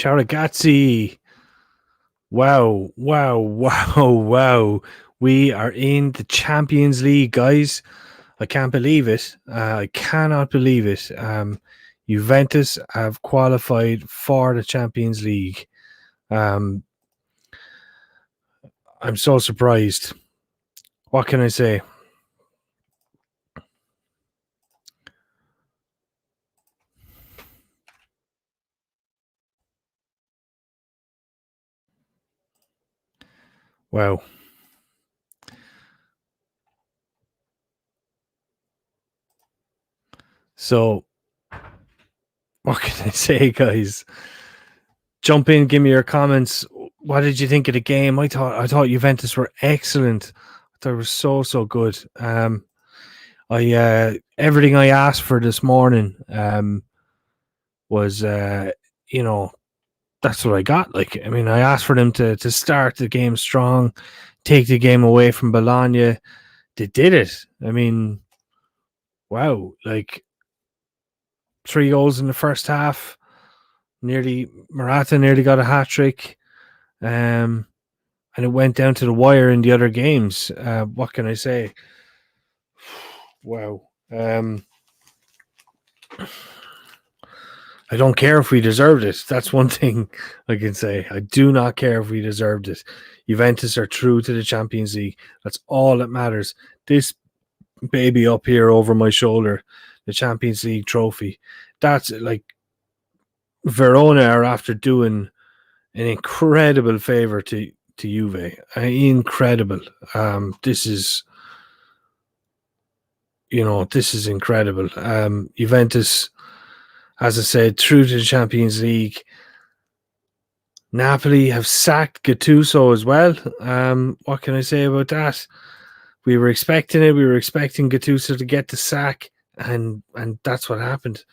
Ciao ragazzi. Wow, wow, wow, wow. We are in the Champions League, guys. I can't believe it. I cannot believe it. Juventus have qualified for the Champions League. I'm so surprised. What can I say? Wow. So, what can I say, guys? Jump in, give me your comments. What did you think of the game? I thought Juventus were excellent. I thought it was so good. I everything I asked for this morning was that's what I got. Like, I mean, I asked for them to start the game strong, take the game away from Bologna. They did it. I mean, wow, like 3 goals in the first half. Morata nearly got a hat trick. And it went down to the wire in the other games. What can I say? Wow. I don't care if we deserved it. That's one thing I can say. I do not care if we deserved it. Juventus are through to the Champions League. That's all that matters. This baby up here over my shoulder, the Champions League trophy, that's like Verona are after doing an incredible favor to Juve. Incredible. This is incredible. Juventus, as I said, through to the Champions League. Napoli have sacked Gattuso as well. What can I say about that? We were expecting it. We were expecting Gattuso to get the sack, and that's what happened.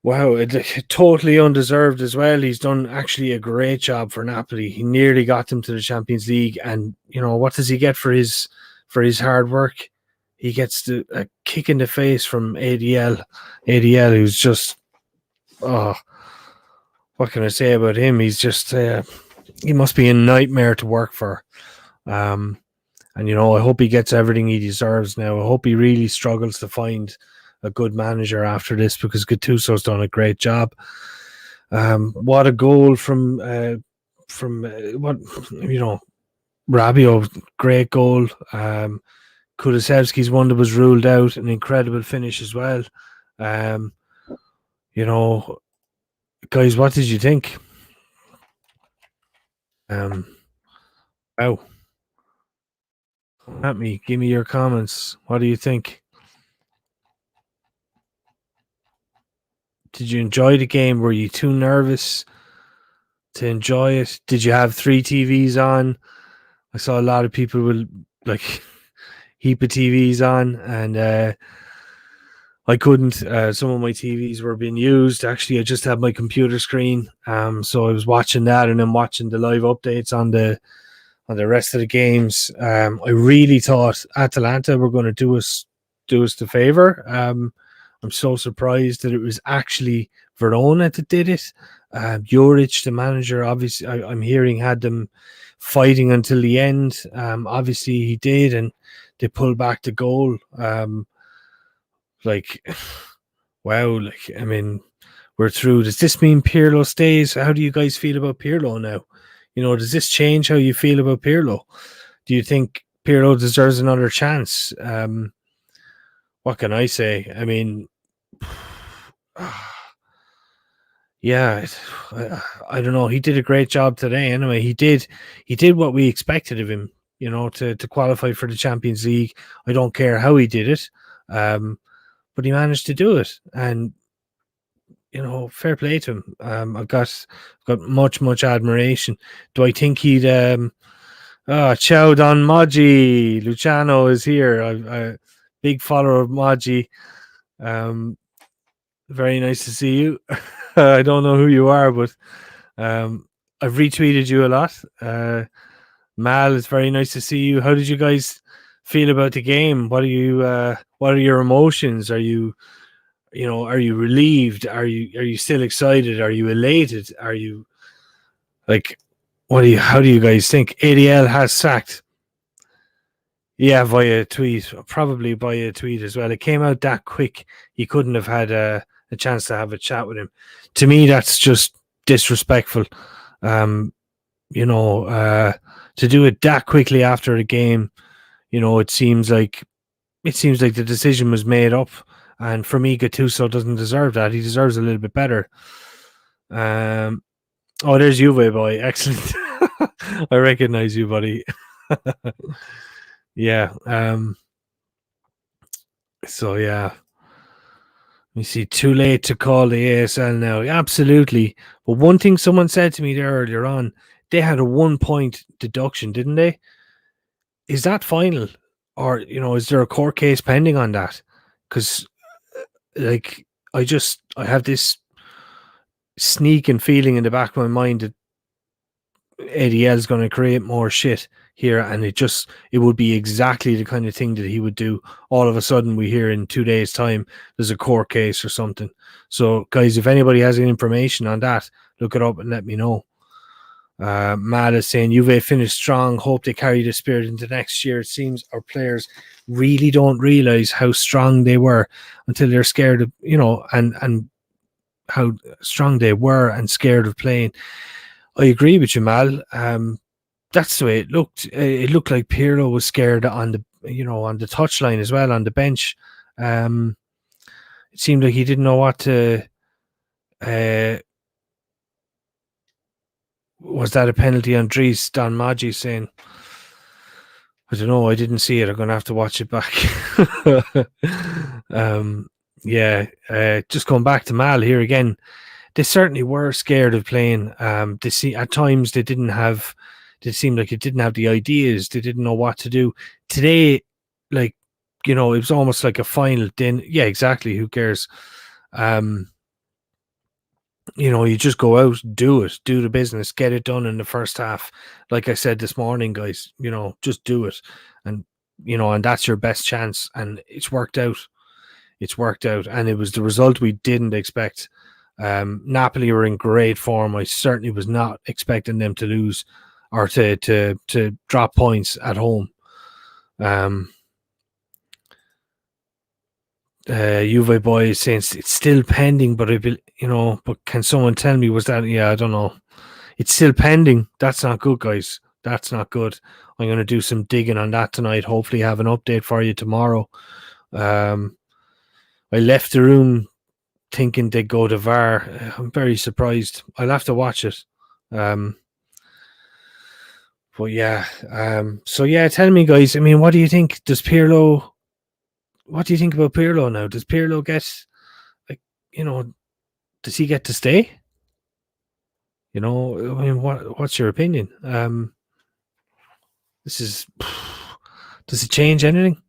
Wow, it totally undeserved as well. He's done actually a great job for Napoli. He nearly got them to the Champions League, and what does he get for his hard work? He gets a kick in the face from ADL, who's just what can I say about him? He's just he must be a nightmare to work for. And I hope he gets everything he deserves now. I hope he really struggles to find a good manager after this, because Gattuso's done a great job. What a goal from Rabiot, great goal. Kulusevski's one that was ruled out, an incredible finish as well. Guys, what did you think? Wow. At me, give me your comments. What do you think? Did you enjoy the game? Were you too nervous to enjoy it? Did you have 3 TVs on? I saw a lot of people with like heap of TVs on, and I couldn't. Some of my TVs were being used. Actually, I just had my computer screen, so I was watching that and then watching the live updates on the rest of the games. I really thought Atalanta were going to do us the favor. I'm so surprised that it was actually Verona that did it. Juric, the manager, obviously, I'm hearing had them fighting until the end. Obviously, he did, and they pulled back the goal. Wow, I mean, we're through. Does this mean Pirlo stays? How do you guys feel about Pirlo now? Does this change how you feel about Pirlo? Do you think Pirlo deserves another chance? What can I say? I mean, yeah, I don't know. He did a great job today. Anyway, he did what we expected of him. To qualify for the Champions League. I don't care how he did it, but he managed to do it, and fair play to him. I've got much admiration. Do I think he'd? Ciao Don Maggi. Luciano is here. I'm a big follower of Maggi. Very nice to see you. I don't know who you are, but I've retweeted you a lot. Mal, it's very nice to see you. How did you guys feel about the game? What are your emotions? Are you Are you relieved? Are you still excited? Are you elated? Are you like, how do you guys think? ADL has sacked. Yeah, via tweet, probably via tweet as well. It came out that quick. You couldn't have had a chance to have a chat with him. To me, that's just disrespectful. Um, to do it that quickly after a game, it seems like the decision was made up. And for me, Gattuso doesn't deserve that. He deserves a little bit better. Oh, there's Juve boy. Excellent. I recognize you, buddy. Yeah. So yeah. You see, too late to call the ASL now. Absolutely. But one thing someone said to me there earlier on, they had a 1 point deduction, didn't they? Is that final? Or, is there a court case pending on that? Because, like, I have this sneaking feeling in the back of my mind that ADL is going to create more shit here, and it would be exactly the kind of thing that he would do. All of a sudden, we hear in 2 days' time there's a court case or something. So, guys, if anybody has any information on that, look it up and let me know. Mal is saying Juve finished strong. Hope they carry the spirit into next year. It seems our players really don't realize how strong they were until they're scared of, and how strong they were and scared of playing. I agree with you, Mal. That's the way it looked. It looked like Pirlo was scared on the touchline as well, on the bench. It seemed like he didn't know what to. Was that a penalty on Dries? Don Maggi saying, I don't know. I didn't see it. I'm going to have to watch it back. Just going back to Mal here again. They certainly were scared of playing. At times they didn't have. It seemed like it didn't have the ideas. They didn't know what to do. Today, it was almost like a final. Then, yeah, exactly. Who cares? You just go out, do the business, get it done in the first half. Like I said this morning, guys, just do it. And, and that's your best chance. And it's worked out. And it was the result we didn't expect. Napoli were in great form. I certainly was not expecting them to lose or to drop points at home. Juve boy is saying it's still pending, but but can someone tell me, was that? Yeah, I don't know. It's still pending. That's not good, guys. That's not good. I'm going to do some digging on that tonight. Hopefully have an update for you tomorrow. I left the room thinking they'd go to VAR. I'm very surprised. I'll have to watch it. But yeah. So yeah, tell me, guys. I mean, what do you think? What do you think about Pirlo now? Does Pirlo get, does he get to stay? I mean, what's your opinion? Does it change anything?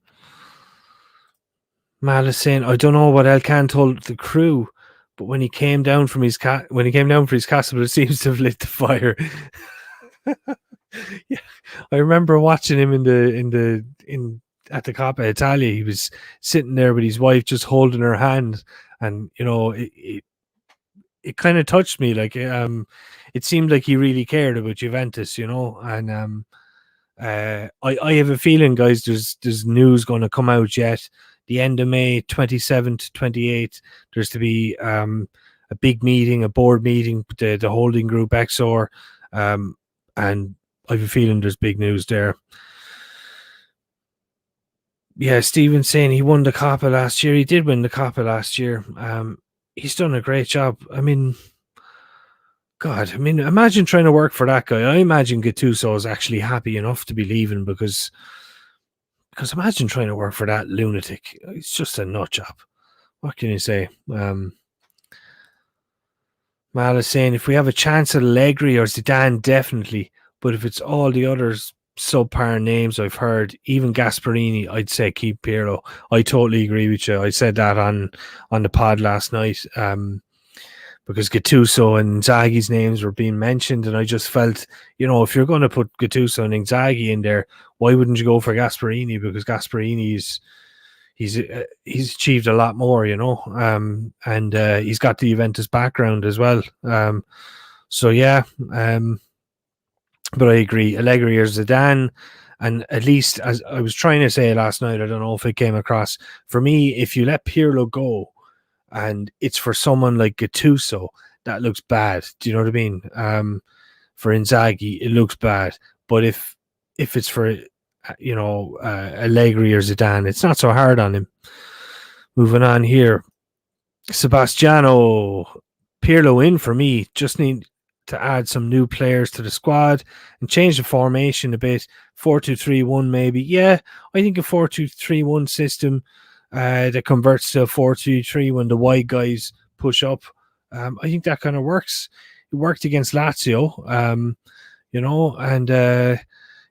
Mal is saying, I don't know what Elkan told the crew, but when he came down from his castle, it seems to have lit the fire. Yeah, I remember watching him at the Coppa Italia. He was sitting there with his wife, just holding her hand, and it kind of touched me. Like, it seemed like he really cared about Juventus, and I have a feeling, guys, there's news going to come out yet. The end of May, 27th, 28th, there's to be a big meeting, a board meeting, the holding group XOR, and I have a feeling there's big news there. Yeah, Stephen's saying he won the Coppa last year. He did win the Coppa last year. He's done a great job. I mean, God, imagine trying to work for that guy. I imagine Gattuso is actually happy enough to be leaving because imagine trying to work for that lunatic. It's just a nut job. What can you say? Mal is saying if we have a chance at Allegri or Zidane, definitely. But if it's all the others subpar names I've heard, even Gasperini, I'd say keep Pirlo. I totally agree with you. I said that on the pod last night. Because Gattuso and Inzaghi's names were being mentioned, and I just felt, if you're going to put Gattuso and Inzaghi in there, why wouldn't you go for Gasperini? Because Gasperini he's achieved a lot more, and he's got the Juventus background as well. So yeah, but I agree, Allegri or Zidane. And at least, as I was trying to say last night, I don't know if it came across. For me, if you let Pirlo go, and it's for someone like Gattuso, that looks bad. Do you know what I mean? For Inzaghi, it looks bad. But if it's for Allegri or Zidane, it's not so hard on him. Moving on here, Sebastiano, Pirlo in for me. Just need to add some new players to the squad and change the formation a bit. 4-2-3-1 maybe. Yeah, I think a 4-2-3-1 system that converts to a 4-2-3 when the wide guys push up. I think that kind of works. It worked against Lazio, and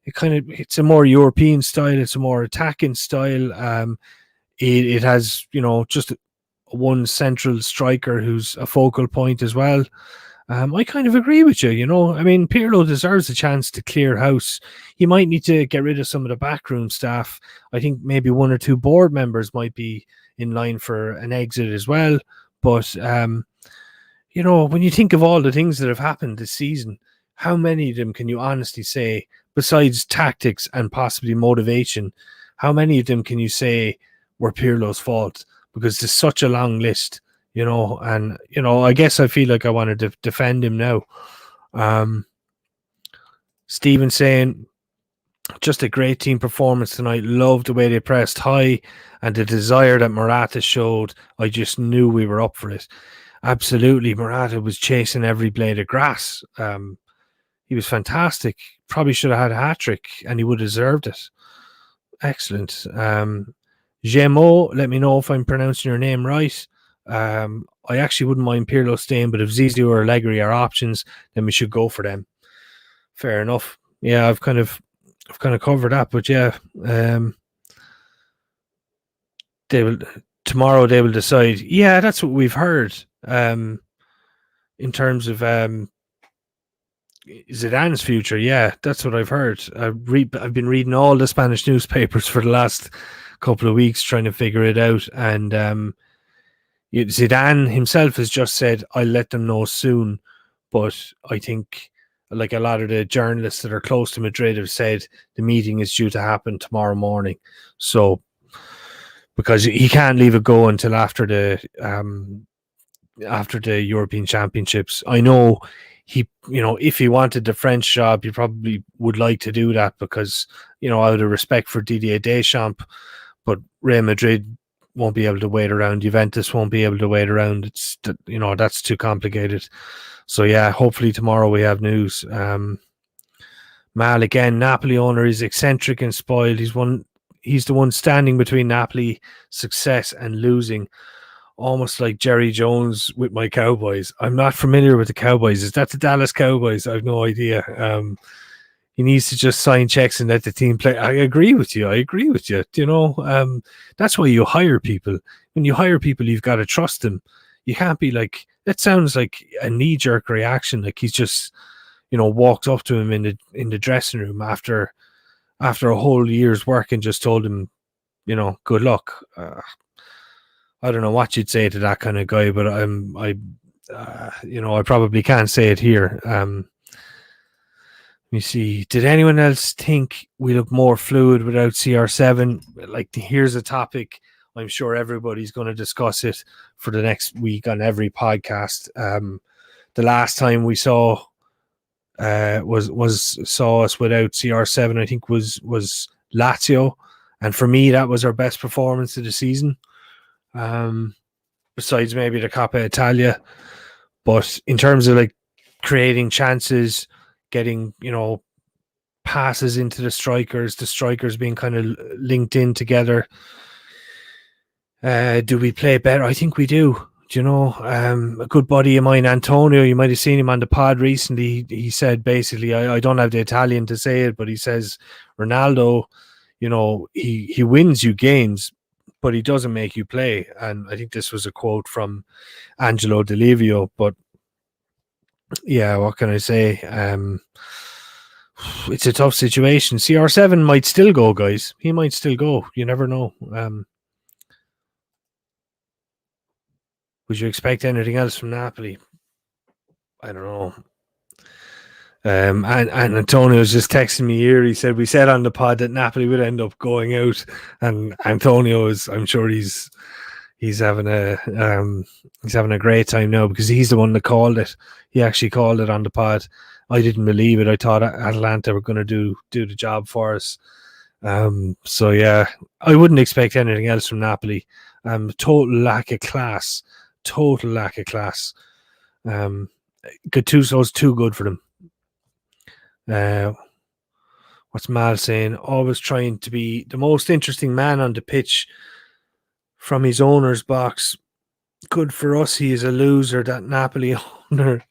it's a more European style. It's a more attacking style. It has, just one central striker who's a focal point as well. I kind of agree with you, I mean, Pirlo deserves a chance to clear house. He might need to get rid of some of the backroom staff. I think maybe one or two board members might be in line for an exit as well. But, when you think of all the things that have happened this season, how many of them can you honestly say, besides tactics and possibly motivation, how many of them can you say were Pirlo's fault? Because there's such a long list. And I guess I feel like I want to defend him now. Stephen saying, just a great team performance tonight. Loved the way they pressed high and the desire that Morata showed. I just knew we were up for it. Absolutely. Morata was chasing every blade of grass. He was fantastic. Probably should have had a hat-trick and he would have deserved it. Excellent. Gemo, let me know if I'm pronouncing your name right. I actually wouldn't mind Pirlo staying, but if Zizou or Allegri are options, then we should go for them. Fair enough. Yeah, I've kind of covered that, but yeah, tomorrow they will decide. Yeah, that's what we've heard. In terms of Zidane's future, yeah, that's what I've heard. I've been reading all the Spanish newspapers for the last couple of weeks trying to figure it out, and Zidane himself has just said, I'll let them know soon. But I think, like a lot of the journalists that are close to Madrid have said, the meeting is due to happen tomorrow morning. So, because he can't leave it go until after the European Championships. I know if he wanted the French job, he probably would like to do that because, out of respect for Didier Deschamps, but Real Madrid won't be able to wait around. Juventus won't be able to wait around. It's that's too complicated. So yeah, hopefully tomorrow we have news. Mal again, Napoli owner is eccentric and spoiled. He's the one standing between Napoli success and losing, almost like Jerry Jones with my Cowboys. I'm not familiar with the Cowboys. Is that the Dallas Cowboys? I have no idea. He needs to just sign checks and let the team play. I agree with you. That's why you hire people. When you hire people, you've got to trust them. You can't be like, that sounds like a knee-jerk reaction. Like he's just, walked up to him in the dressing room after a whole year's work and just told him, good luck. I don't know what you'd say to that kind of guy, but I probably can't say it here. Let me see. Did anyone else think we look more fluid without CR7? Like, here's a topic. I'm sure everybody's going to discuss it for the next week on every podcast. The last time we saw us without CR7, I think was Lazio, and for me that was our best performance of the season. Besides maybe the Coppa Italia, but in terms of like creating chances, getting passes into the strikers being kind of linked in together. Do we play better? I think we do. A good buddy of mine, Antonio, you might have seen him on the pod recently. He said basically, I don't have the Italian to say it, but he says Ronaldo, he wins you games, but he doesn't make you play. And I think this was a quote from Angelo Di Livio. But yeah, what can I say? It's a tough situation. CR7 might still go, guys. He might still go. You never know. Would you expect anything else from Napoli? I don't know. And Antonio was just texting me here. He said we said on the pod that Napoli would end up going out, and Antonio is. I'm sure he's having a great time now because he's the one that called it. He actually called it on the pod. I didn't believe it. I thought Atalanta were going to do the job for us. So yeah, I wouldn't expect anything else from Napoli. Total lack of class. Total lack of class. Gattuso's too good for them. What's Mal saying? Always trying to be the most interesting man on the pitch from his owner's box. Good for us. He is a loser. That Napoli owner.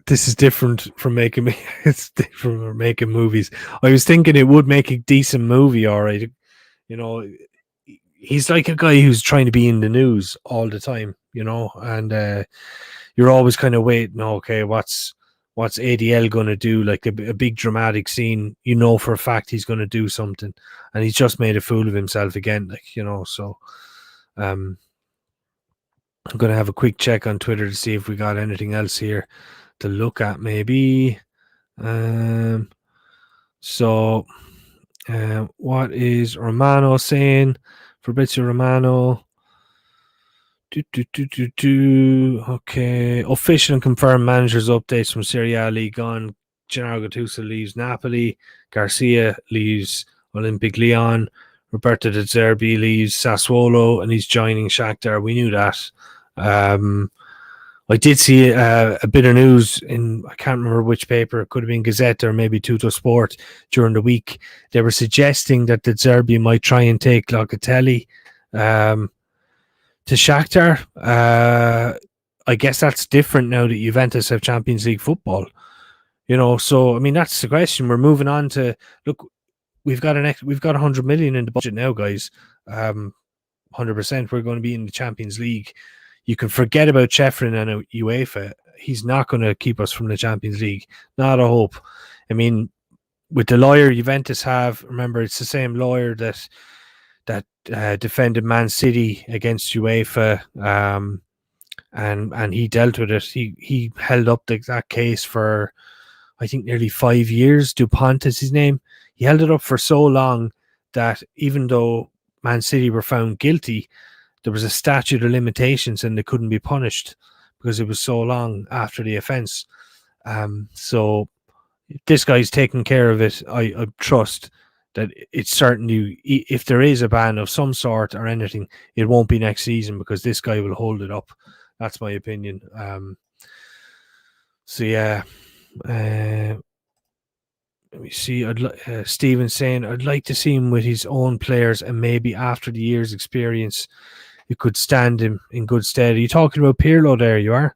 This is different from making me. It's different from making movies. I was thinking it would make a decent movie, all right. You know, he's like a guy who's trying to be in the news all the time. You know, and you're always kind of waiting. Okay, what's ADL going to do? Like a big dramatic scene. You know for a fact he's going to do something, and he's just made a fool of himself again. Like, you know, so I'm going to have a quick check on Twitter to see if we got anything else here to look at, maybe. So what is Romano saying? Fabrizio Romano. Okay. Official and confirmed managers updates from Serie A League on. Gennaro Gattuso leaves Napoli. Garcia leaves Olympic Lyon. Roberto De Zerbi leaves Sassuolo and he's joining Shakhtar. We knew that. I did see a bit of news in, I can't remember which paper, it could have been Gazette or maybe Tutto Sport during the week. They were suggesting that De Zerbi might try and take Locatelli to Shakhtar. I guess that's different now that Juventus have Champions League football. You know, so I mean that's the question. We're moving on to look. We've got 100 million in the budget now, guys. 100%. We're going to be in the Champions League. You can forget about Chefrin and UEFA. He's not going to keep us from the Champions League. Not a hope. I mean, with the lawyer Juventus have, remember it's the same lawyer that defended Man City against UEFA, and he dealt with it. He held up that case for, I think, nearly 5 years. Dupont is his name. He held it up for so long that even though Man City were found guilty, there was a statute of limitations and they couldn't be punished because it was so long after the offence. So this guy's taking care of it. I trust that it's certainly, if there is a ban of some sort or anything, it won't be next season because this guy will hold it up. That's my opinion. So yeah, let me see. Steven saying I'd like to see him with his own players and maybe after the year's experience, it could stand him in good stead. Are you talking about Pirlo there? You are?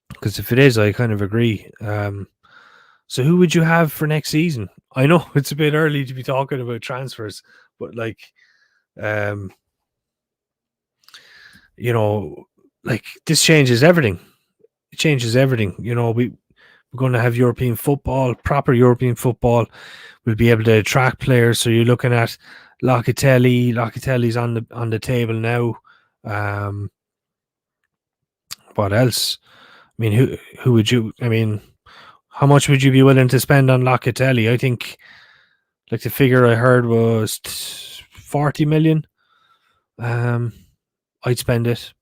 Because if it is, I kind of agree. So who would you have for next season? I know it's a bit early to be talking about transfers, but like, you know, like this changes everything. It changes everything. You know, we're going to have European football, proper European football. We'll be able to attract players. So you're looking at Locatelli. Locatelli's on the table now. What else? I mean, who would you? I mean, how much would you be willing to spend on Locatelli? I think, like the figure I heard was 40 million. I'd spend it.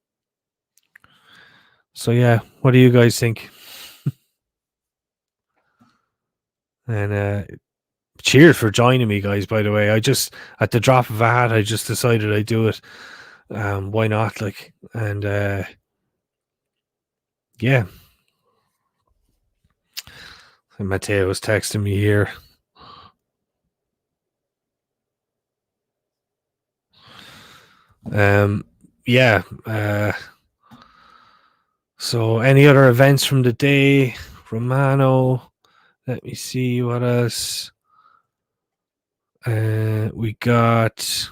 So yeah, what do you guys think? And cheers for joining me, guys. By the way, I just at the drop of a hat, I just decided I'd do it. Why not? Like, and yeah. And Matteo was texting me here. Yeah. So any other events from the day? Romano. Let me see what else. We got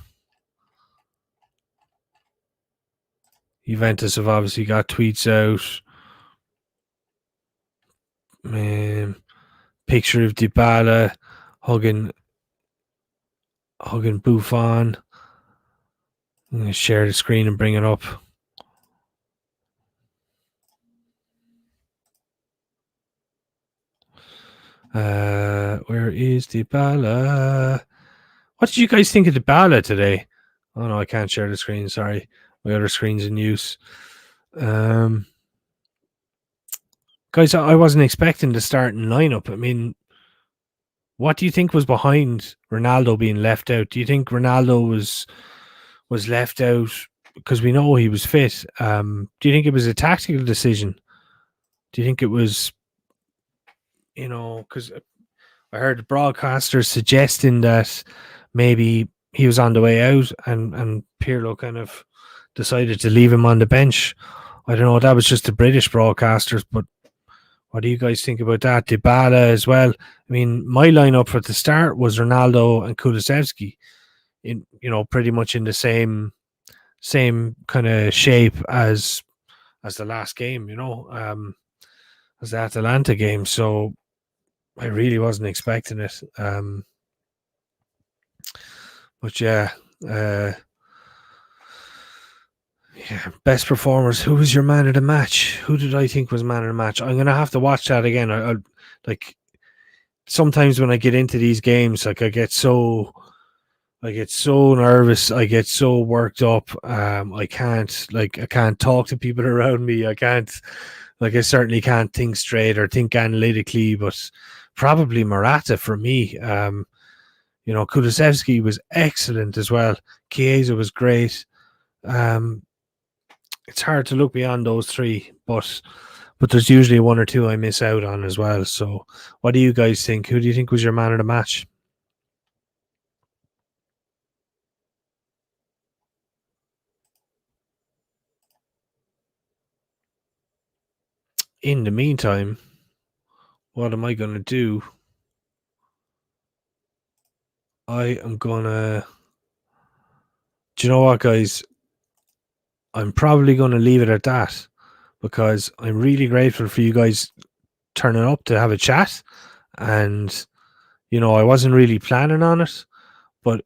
Juventus have obviously got tweets out. Picture of Dybala hugging Buffon. I'm going to share the screen and bring it up. Where is Dybala? What did you guys think of Dybala today? Oh no, I can't share the screen. Sorry, my other screen's in use. Guys, I wasn't expecting the starting lineup. I mean, what do you think was behind Ronaldo being left out? Do you think Ronaldo was left out because we know he was fit? Do you think it was a tactical decision? Do you think it was, because I heard broadcasters suggesting that maybe he was on the way out and Pirlo kind of decided to leave him on the bench. I don't know. That was just the British broadcasters, but what do you guys think about that? Dybala as well. I mean, my lineup at the start was Ronaldo and Kulusevski, pretty much in the same kind of shape as the last game, as the Atalanta game. So I really wasn't expecting it. But yeah, best performers. Who was your man of the match? Who did I think was man of the match? I'm gonna have to watch that again. I like sometimes when I get into these games, like I get so nervous. I get so worked up. I can't talk to people around me. I certainly can't think straight or think analytically. But probably Morata for me. Kulusevski was excellent as well. Chiesa was great. It's hard to look beyond those three, but there's usually one or two I miss out on as well. So what do you guys think? Who do you think was your man of the match? In the meantime, what am I going to do? I am going to... Do you know what, guys? I'm probably going to leave it at that because I'm really grateful for you guys turning up to have a chat. And, I wasn't really planning on it, but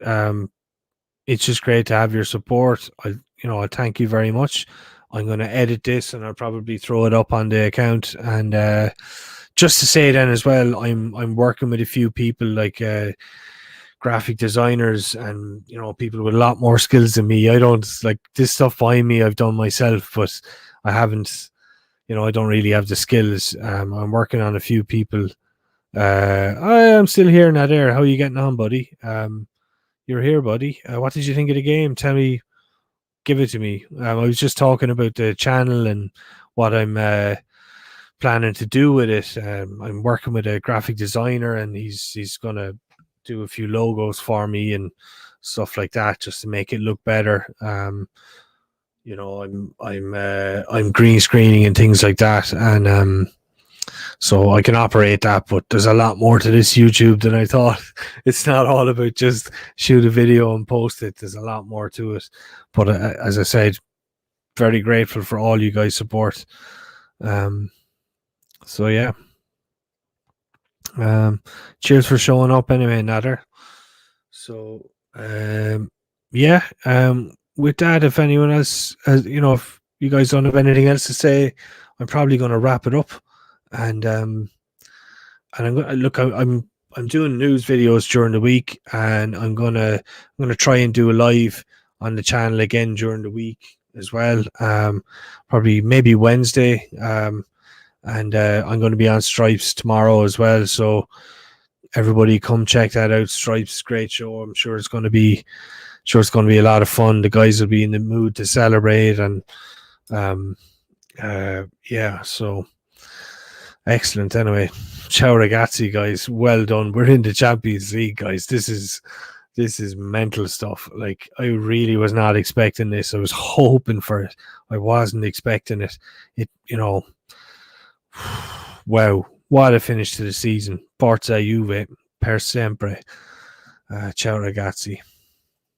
it's just great to have your support. I thank you very much. I'm going to edit this and I'll probably throw it up on the account. And just to say then as well, I'm working with a few people like graphic designers and people with a lot more skills than me. I don't like this stuff by me. I've done myself, but I haven't. I don't really have the skills. I'm working on a few people. I am still here, Nader. How are you getting on, buddy? You're here, buddy. What did you think of the game? Tell me, give it to me. I was just talking about the channel and what I'm planning to do with it. I'm working with a graphic designer, and he's gonna do a few logos for me and stuff like that, just to make it look better. I'm green screening and things like that, and so I can operate that, but there's a lot more to this YouTube than I thought. It's not all about just shoot a video and post it. There's a lot more to it. But as I said, very grateful for all you guys' support. So yeah. Cheers for showing up anyway, Nader. So yeah. With that, if anyone else has, if you guys don't have anything else to say, I'm probably going to wrap it up. And I'm going to look. I'm doing news videos during the week, and I'm gonna try and do a live on the channel again during the week as well. Probably maybe Wednesday. And I'm going to be on Stripes tomorrow as well. So everybody come check that out. Stripes, great show. I'm sure it's going to be a lot of fun. The guys will be in the mood to celebrate, and yeah. So. Excellent. Anyway, ciao ragazzi, guys. Well done. We're in the Champions League, guys. This is mental stuff. Like, I really was not expecting this. I was hoping for it. I wasn't expecting it. Wow. What a finish to the season. Forza Juve per sempre. Ciao ragazzi.